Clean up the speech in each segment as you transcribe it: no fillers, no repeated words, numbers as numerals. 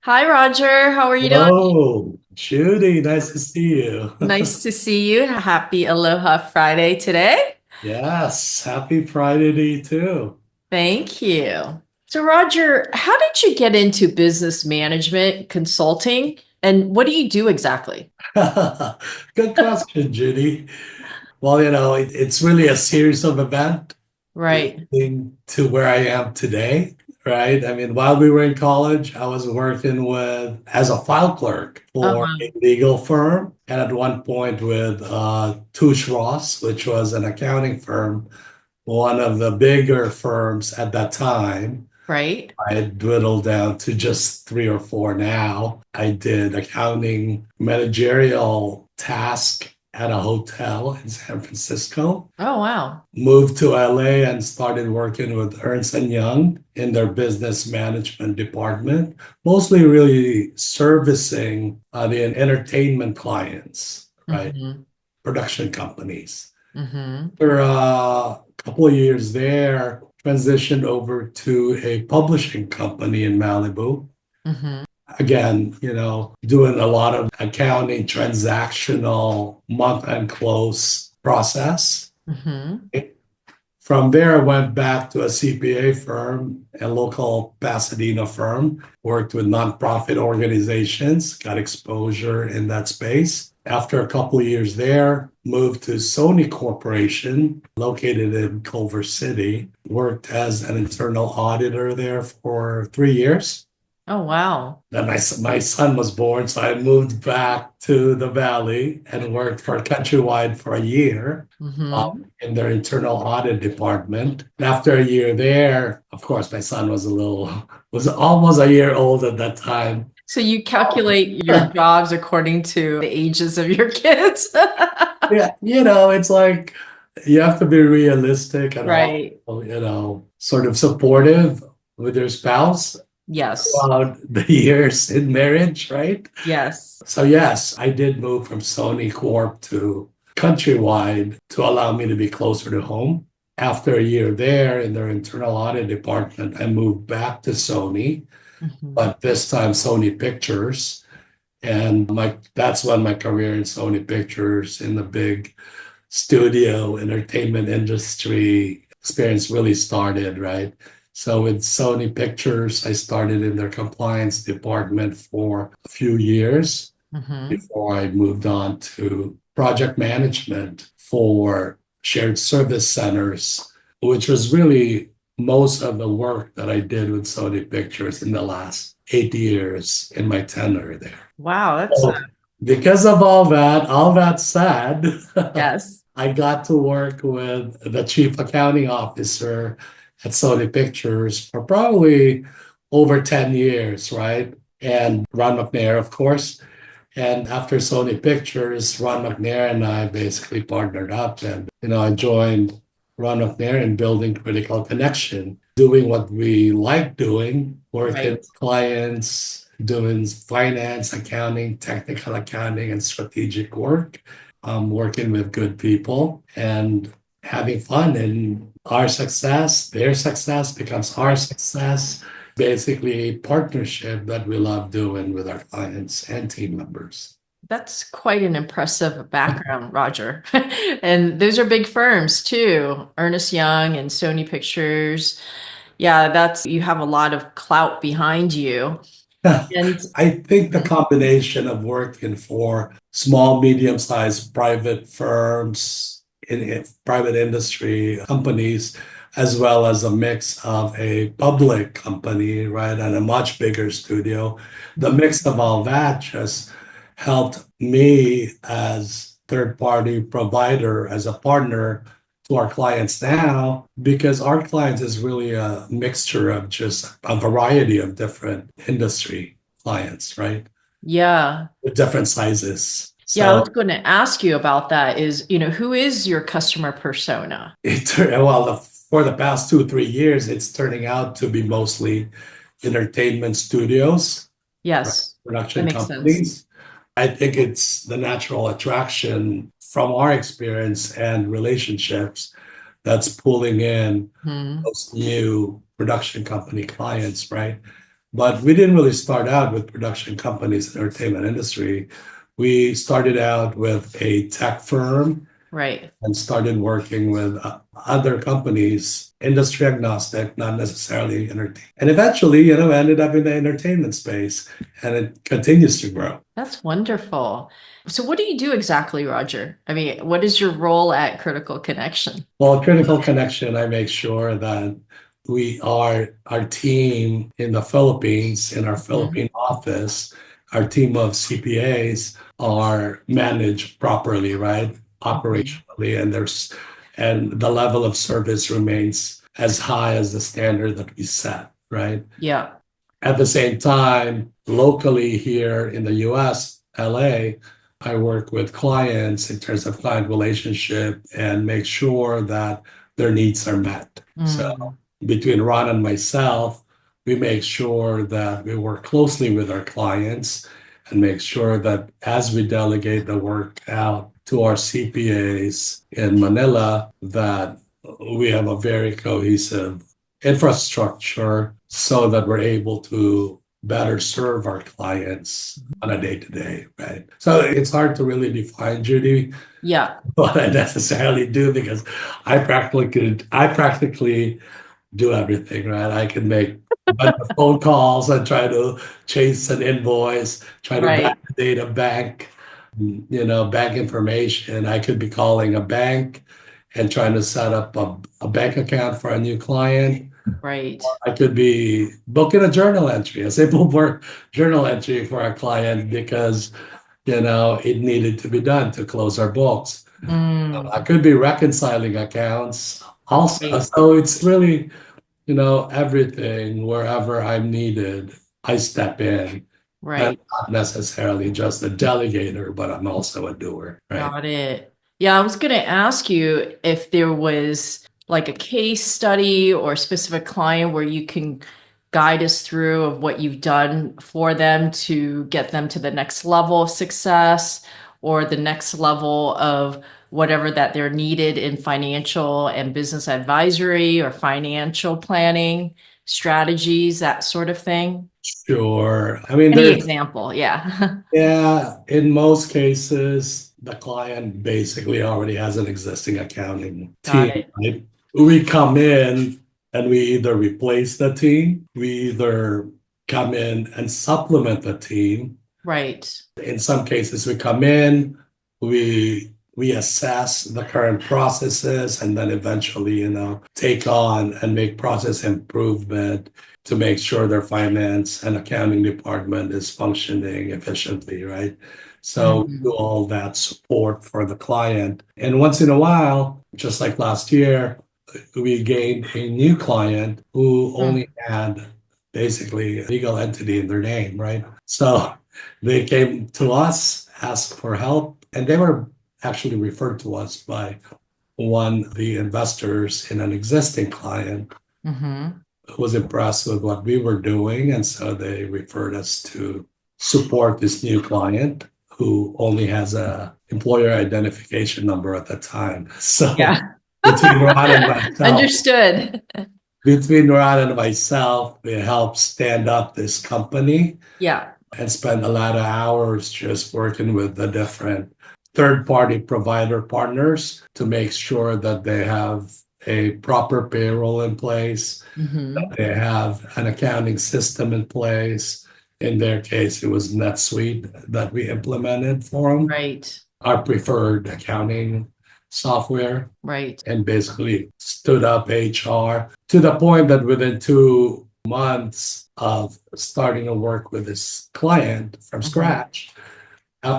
Hi, Roger. How are you doing? Hello, Judy. Nice to see you. Nice to see you. Happy Aloha Friday today. Yes, happy Friday to you too. Thank you. So, Roger, how did you get into business management consulting and what do you do exactly? Good question, Judy. Well, it's really a series of events Right. leading to where I am today, right? I mean, while we were in college, I was working as a file clerk for Uh-huh. a legal firm, and at one point with Touche Ross, which was an accounting firm, one of the bigger firms at that time. Right. I had dwindled down to just three or four now. I did accounting managerial task at a hotel in San Francisco. Oh, wow. Moved to LA and started working with Ernst and Young in their business management department, mostly really servicing the entertainment clients, right? Mm-hmm. Production companies. Mm-hmm. For a couple of years there, transitioned over to a publishing company in Malibu. Mm-hmm. Again, doing a lot of accounting, transactional, month-end close process. Mm-hmm. From there, I went back to a CPA firm, a local Pasadena firm, worked with nonprofit organizations, got exposure in that space. After a couple of years there, moved to Sony Corporation, located in Culver City, worked as an internal auditor there for 3 years. Oh, wow. Then my son was born, so I moved back to the Valley and worked for Countrywide for a year Mm-hmm. in their internal audit department. And after a year there, of course, my son was almost a year old at that time. So you calculate your jobs according to the ages of your kids. Yeah, it's like you have to be realistic and also, Right. sort of supportive with your spouse Yes. throughout the years in marriage, right? Yes. So yes, I did move from Sony Corp to Countrywide to allow me to be closer to home. After a year there in their internal audit department, I moved back to Sony, Mm-hmm. but this time Sony Pictures. And that's when my career in Sony Pictures in the big studio entertainment industry experience really started, right? So with Sony Pictures, I started in their compliance department for a few years Mm-hmm. before I moved on to project management for shared service centers, which was really most of the work that I did with Sony Pictures in the last 8 years in my tenure there. Wow, that's So because of all that said, yes. I got to work with the chief accounting officer at Sony Pictures for probably over 10 years, right? And Ron McNair, of course. And after Sony Pictures, Ron McNair and I basically partnered up. And, I joined Ron McNair in building Critical Connection, doing what we like doing, working Right. with clients, doing finance, accounting, technical accounting, and strategic work, working with good people and having fun. And our success, their success becomes our success, basically a partnership that we love doing with our clients and team members. That's quite an impressive background, Roger. And those are big firms too. Ernest Young and Sony Pictures. Yeah, that's you have a lot of clout behind you. And I think the combination of working for small, medium-sized private firms in private industry companies, as well as a mix of a public company, right, and a much bigger studio, the mix of all that just helped me as third-party provider, as a partner to our clients now, because our clients is really a mixture of just a variety of different industry clients, right? yeah. With different sizes. Yeah, I was So going to ask you about that who is your customer persona? for the past 2, 3 years, it's turning out to be mostly entertainment studios, right? Yes, that Production makes sense. companies. I think it's the natural attraction from our experience and relationships that's pulling in Hmm. those new production company clients, right? But we didn't really start out with production companies in the entertainment industry. We started out with a tech firm Right. and started working with other companies, industry agnostic, not necessarily entertainment. And eventually, ended up in the entertainment space, and it continues to grow. That's wonderful. So what do you do exactly, Roger? I mean, what is your role at Critical Connection? Well, Critical Connection, I make sure that we are our team in the Philippines, in our Mhm. Philippine office, our team of CPAs are managed properly, right? Mhm. Operationally, and the level of service remains as high as the standard that we set, right? Yeah. At the same time, locally here in the US, LA, I work with clients in terms of client relationship and make sure that their needs are met. So Mm. between Ron and myself, we make sure that we work closely with our clients and make sure that as we delegate the work out to our CPAs in Manila, that we have a very cohesive infrastructure so that we're able to better serve our clients on a day to day, right? So it's hard to really define, Judy, Yeah. what I necessarily do because I practically do everything, right? I can make a bunch of phone calls and try to chase an invoice, try to Right. validate a bank, bank information. I could be calling a bank and trying to set up a bank account for a new client. Right. I could be booking a journal entry, a simple work journal entry for a client because, it needed to be done to close our books. Mm. I could be reconciling accounts also. Right. So it's really, everything wherever I'm needed, I step in. I'm Right. not necessarily just a delegator, but I'm also a doer, right? Got it. Yeah, I was going to ask you if there was like a case study or a specific client where you can guide us through of what you've done for them to get them to the next level of success or the next level of whatever that they're needed in financial and business advisory or financial planning strategies, that sort of thing. Sure. I mean, Any example? Yeah. yeah, in most cases, the client basically already has an existing accounting Got team, it. right? We come in and we either replace the team, we either come in and supplement the team. Right. In some cases, we come in, we assess the current processes, and then eventually, take on and make process improvement to make sure their finance and accounting department is functioning efficiently, right? So we do Mhm. all that support for the client. And once in a while, just like last year, we gained a new client who only had basically a legal entity in their name, right? So they came to us, asked for help, and they were actually referred to us by one of the investors in an existing client Mm-hmm. who was impressed with what we were doing. And so they referred us to support this new client who only has a employer identification number at the time. So Yeah. between Ron and myself, Understood. between Ron and myself, we helped stand up this company Yeah. and spend a lot of hours just working with the different third party provider partners to make sure that they have a proper payroll in place, Hmm. they have an accounting system in place. In their case, it was NetSuite that we implemented for them, Right. our preferred accounting software, Right. and basically stood up HR to the point that within 2 months of starting to work with this client from Hmm. scratch,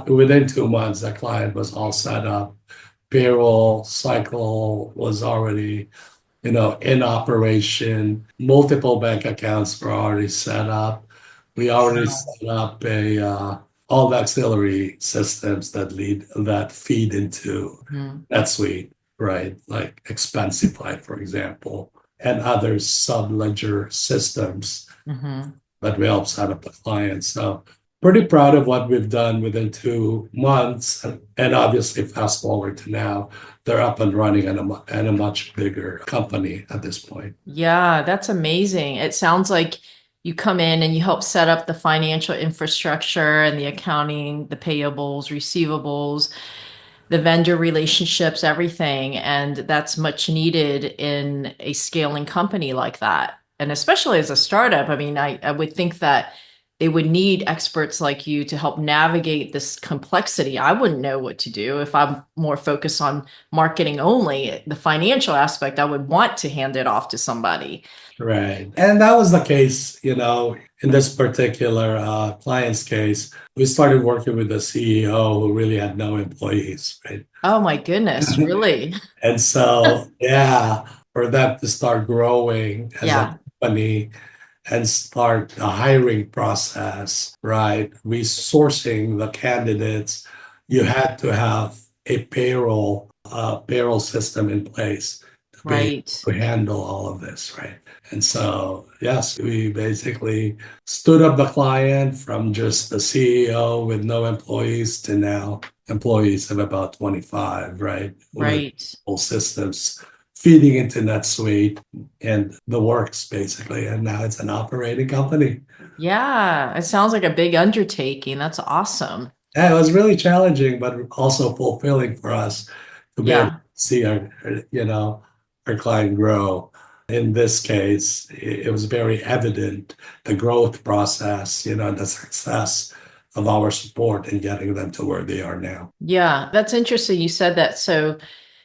within 2 months, that client was all set up. Payroll cycle was already, in operation. Multiple bank accounts were already set up. We already Wow. set up all the auxiliary systems that feed into Hmm. NetSuite, right? Like Expensify, for example, and other sub-ledger systems Hmm. that we help set up the clients. So pretty proud of what we've done within 2 months. And obviously, fast forward to now, they're up and running and a much bigger company at this point. Yeah, that's amazing. It sounds like you come in and you help set up the financial infrastructure and the accounting, the payables, receivables, the vendor relationships, everything. And that's much needed in a scaling company like that. And especially as a startup, I mean, I would think that they would need experts like you to help navigate this complexity. I wouldn't know what to do if I'm more focused on marketing only. The financial aspect, I would want to hand it off to somebody. Right. And that was the case, in this particular client's case. We started working with the CEO who really had no employees, right? Oh my goodness, really? And so, yeah, for them to start growing as a Yeah, company and start the hiring process, right? Resourcing the candidates, you had to have a payroll system in place to be able right. to handle all of this, right? And so, yes, we basically stood up the client from just the CEO with no employees to now employees of about 25, right? With Right. full systems feeding into NetSuite and the works basically. And now it's an operating company. Yeah, it sounds like a big undertaking. That's awesome. Yeah, it was really challenging, but also fulfilling for us to be able to Yeah. see our client grow. In this case, it was very evident the growth process, and the success of our support in getting them to where they are now. Yeah, that's interesting. You said that. So,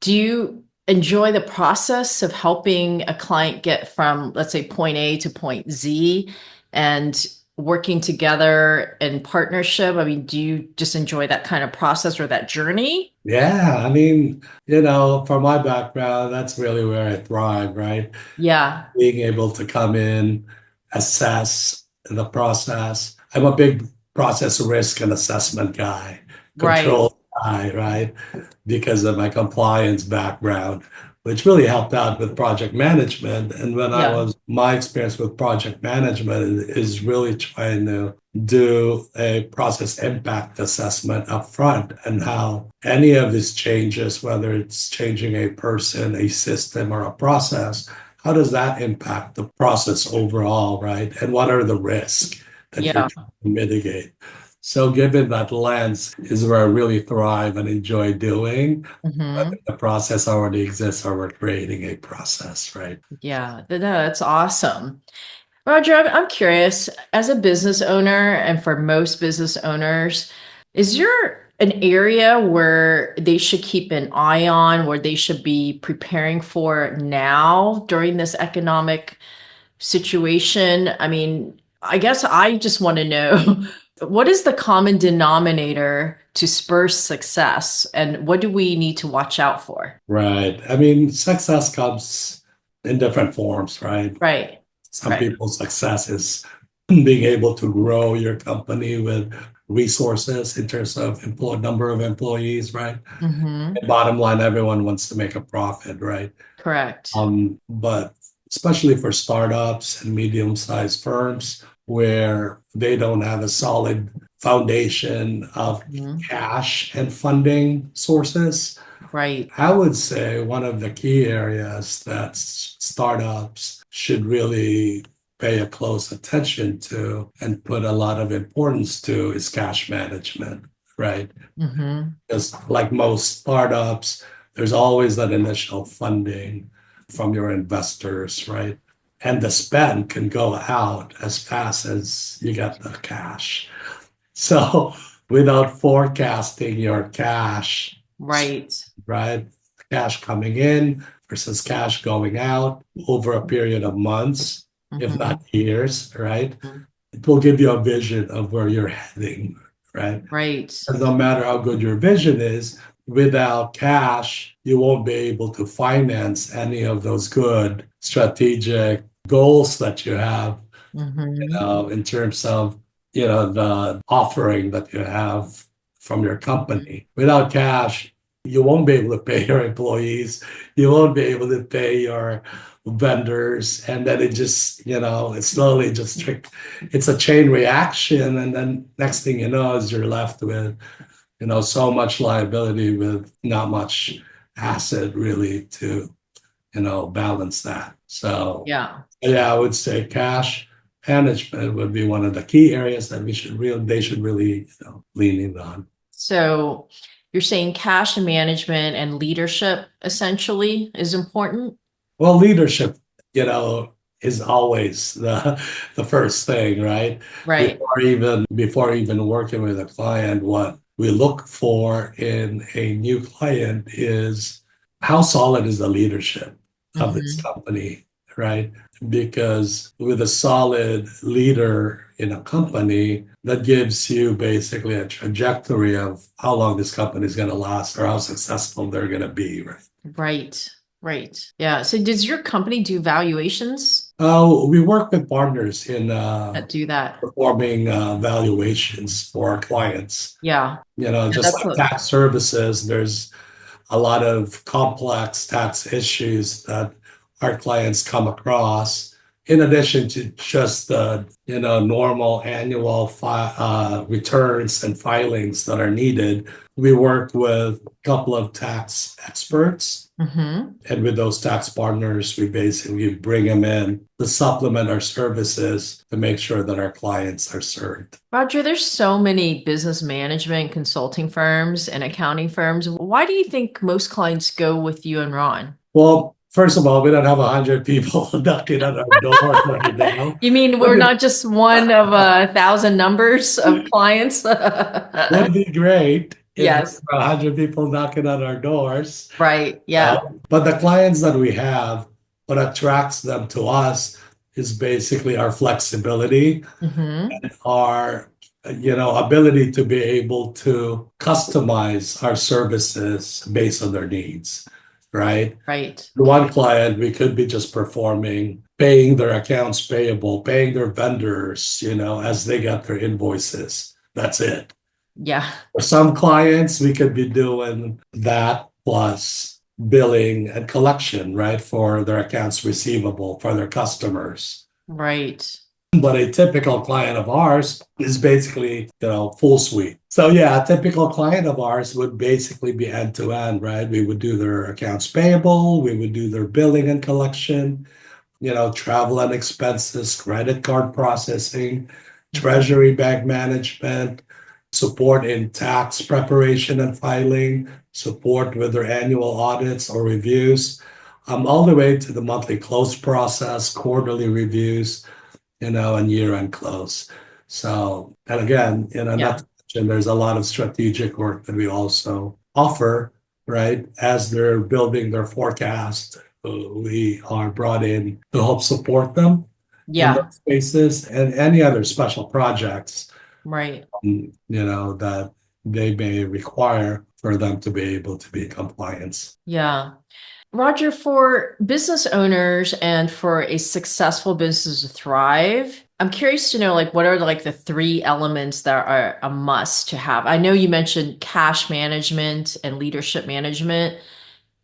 do you enjoy the process of helping a client get from, let's say, point A to point Z and working together in partnership? I mean, do you just enjoy that kind of process or that journey? Yeah, I mean, from my background, that's really where I thrive, right? Yeah, Being able to come in, assess the process. I'm a big process risk and assessment guy, right. control guy, right? Because of my compliance background, which really helped out with project management. And Yeah, my experience with project management is really trying to do a process impact assessment up front and how any of these changes, whether it's changing a person, a system, or a process, how does that impact the process overall, right? And what are the risks that you're yeah. trying to mitigate? So, given that lens, is where I really thrive and enjoy doing, whether Hmm. the process already exists or we're creating a process, right? Yeah, that's awesome. Roger, I'm curious, as a business owner, and for most business owners, is there an area where they should keep an eye on, where they should be preparing for now during this economic situation? I mean, I guess I just want to know what is the common denominator to spur success, and what do we need to watch out for? Right. I mean, success comes in different forms, right? Right, Some right. people's success is being able to grow your company with resources in terms of number of employees, right? Hmm. And bottom line, everyone wants to make a profit, right? Correct. But especially for startups and medium-sized firms where they don't have a solid foundation of Mhm. cash and funding sources, Right. I would say one of the key areas that startups should really pay a close attention to and put a lot of importance to is cash management, right? Hmm. Because like most startups, there's always that initial funding from your investors, right? And the spend can go out as fast as you get the cash. So without forecasting your cash, Right. right? Cash coming in versus cash going out over a period of months, if not Hmm. years, right? It will give you a vision of where you're heading, right? Right. And no matter how good your vision is, without cash, you won't be able to finance any of those good strategic goals that you have, Hmm. in terms of, the offering that you have from your company. Without cash, you won't be able to pay your employees. You won't be able to pay your vendors. And then it just, it slowly just it's a chain reaction. And then next thing you know is you're left with, so much liability with not much asset really to, balance that. So Yeah. yeah, I would say cash management would be one of the key areas that they should really, lean in on. So you're saying cash management and leadership essentially is important? Well, leadership, you know, is always the first thing, right? Right. Before even working with a client, what we look for in a new client is how solid is the leadership of this Hmm. company, right? Because with a solid leader in a company, that gives you basically a trajectory of how long this company is going to last or how successful they're going to be, right? Right. Right. Yeah. So does your company do valuations We work with partners in that do that? performing valuations for our clients. Yeah. Yeah, Just that's like a tax services, there's a lot of complex tax issues that our clients come across, in addition to just the, normal annual returns and filings that are needed. We work with a couple of tax experts, hmm. and with those tax partners, we basically bring them in to supplement our services to make sure that our clients are served. Roger, there's so many business management consulting firms and accounting firms. Why do you think most clients go with you and Ron? Well, first of all, we don't have 100 people knocking on our door right now. You mean we're Would not just one of 1,000 numbers of clients? would be great if there Yes. were 100 people knocking on our doors. Right. Uh, Yeah. but the clients that we have, what attracts them to us is basically our flexibility, Hmm. our ability to be able to customize our services based on their needs, right? Right. The one client, we could be just performing, paying their accounts payable, paying their vendors, as they get their invoices. That's it. Yeah. For some clients, we could be doing that plus billing and collection, right, for their accounts receivable for their customers. Right. But a typical client of ours is basically, full suite. So yeah, a typical client of ours would basically be end to end, right? We would do their accounts payable, we would do their billing and collection, travel and expenses, credit card processing, Mhm. treasury bank management, support in tax preparation and filing, support with their annual audits or reviews, all the way to the monthly close process, quarterly reviews, and year-end close. So, and again, not Yeah. to mention, there's a lot of strategic work that we also offer, right? As they're building their forecast, we are brought in to help support them in Yeah. those spaces and any other special projects, Right. that they may require for them to be able to be in compliance. Yeah. Roger, for business owners and for a successful business to thrive, I'm curious to know like what are like the three elements that are a must to have? I know you mentioned cash management and leadership management.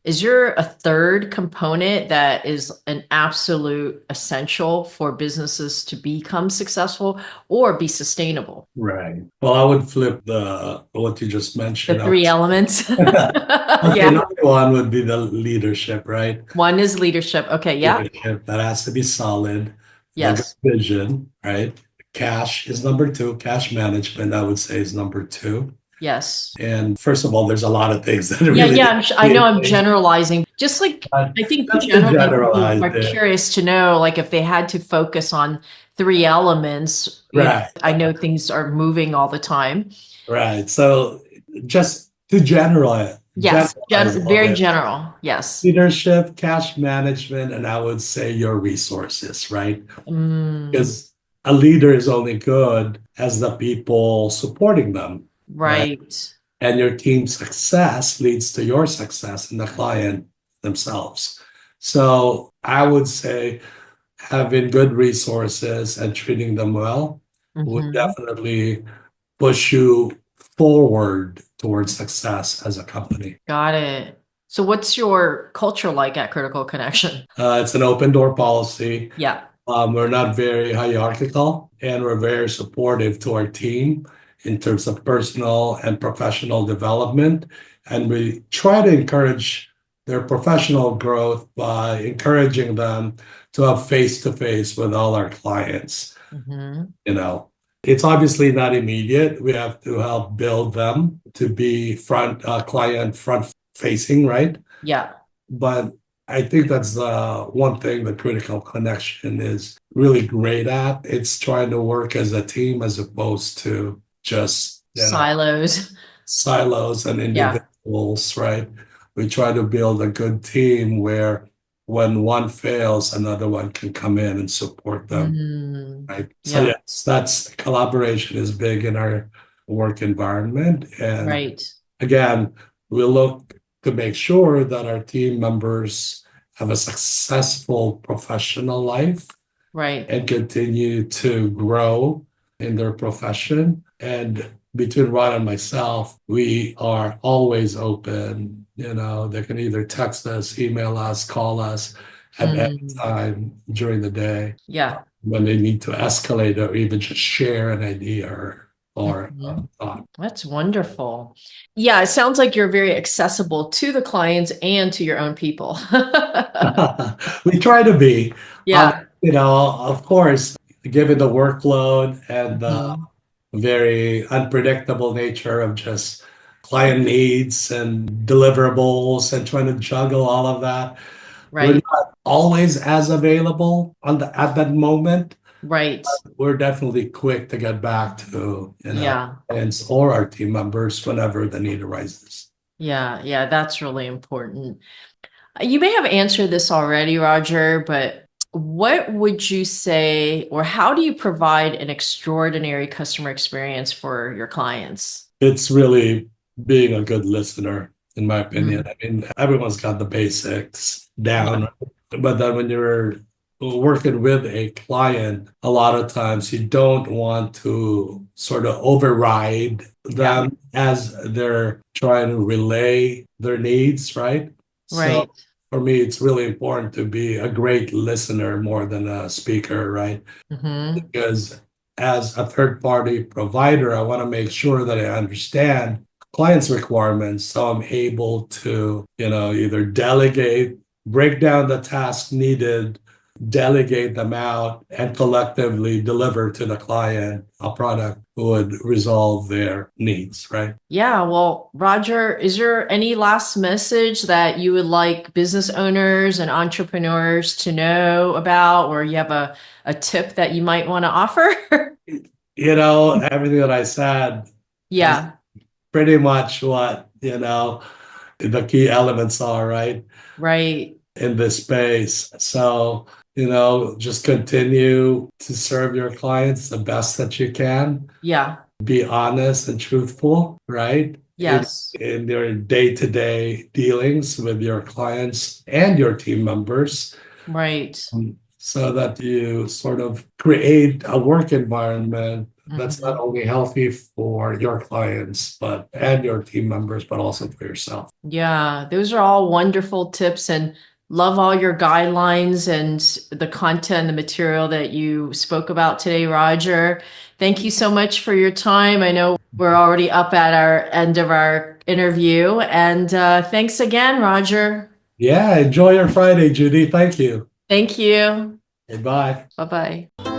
Is there a third component that is an absolute essential for businesses to become successful or be sustainable? Right. Well, I would flip the what you just The mentioned. three elements. Okay, Yeah. another one would be the leadership, right? One is leadership. Okay. Yeah. Leadership that has to be solid, the good Yes. vision, right? Cash is number two. Cash management, I would say, is number two. Yes. And first of all, there's a lot of things that Yeah, really yeah, need to I be know in I'm place. generalizing. Just like But I think just to generally people generalize are it, curious to know, like if they had to focus on three elements, right? I know things are moving all the time. Right. So just to Yes, generalize all very this, general. Yes. leadership, cash management, and I would say your resources, right? Mm, Because a leader is only good as the people supporting them, right? right. And your team's success leads to your success and the client themselves. So I would say having good resources and treating them well would Hmm. definitely push you forward towards success as a company. Got it. So what's your culture like at Critical Connection? It's an open door policy. Yeah. We're not very hierarchical and we're very supportive to our team in terms of personal and professional development. And we try to encourage their professional growth by encouraging them to have face to face with all our clients. Hmm. you know. It's obviously not immediate. We have to help build them to be client front facing, right? Yeah. But I think that's the one thing that Critical Connection is really great at. It's trying to work as a team as opposed to just, Silos. silos and Yeah. individuals, right? We try to build a good team where when one fails, another one can come in and support them, Mm. right? So Yeah. yes, that's collaboration is big in our work environment. And Right. again, we look to make sure that our team members have a successful professional life Right. and continue to grow in their profession. And between Ron and myself, we are always open. They can either text us, email us, call us at any Mm. time during the day Yeah. when they need to escalate or even just share an idea or a Mhm. thought. That's wonderful. Yeah, it sounds like you're very accessible to the clients and to your own people. We try to be, Yeah. of course, given the workload and the Mhm. very unpredictable nature of just client needs and deliverables and trying to juggle all of that. We're Right. not always as available at that moment. Right. We're definitely quick to get back to, Yeah. clients or our team members whenever the need arises. Yeah. Yeah. That's really important. You may have answered this already, Roger, but what would you say, or how do you provide an extraordinary customer experience for your clients? It's really being a good listener, in my opinion. Mm. I mean, everyone's got the basics Yeah. down, but then when you're working with a client, a lot of times you don't want to sort of override Yeah. them as they're trying to relay their needs, right? So Right. for me, it's really important to be a great listener more than a speaker, right? Hmm. Because as a third party provider, I want to make sure that I understand clients' requirements so I'm able to, either delegate, break down the task needed, delegate them out, and collectively deliver to the client a product that would resolve their needs, right? Yeah, well, Roger, is there any last message that you would like business owners and entrepreneurs to know about, or you have a tip that you might want to offer? Everything that I said is Yeah, pretty much what, the key elements are, right? right. In this space. So, just continue to serve your clients the best that you can. Yeah, Be honest and truthful, right? yes, In your day-to-day dealings with your clients and your team members, right. so that you sort of create a work environment that's not Hmm. only healthy for your clients, and your team members, but also for yourself. Yeah, those are all wonderful tips and love all your guidelines and the content, the material that you spoke about today, Roger. Thank you so much for your time. I know we're already up at our end of our interview, and thanks again, Roger. Yeah, enjoy your Friday, Judy. Thank you. Thank you. Goodbye. Bye bye.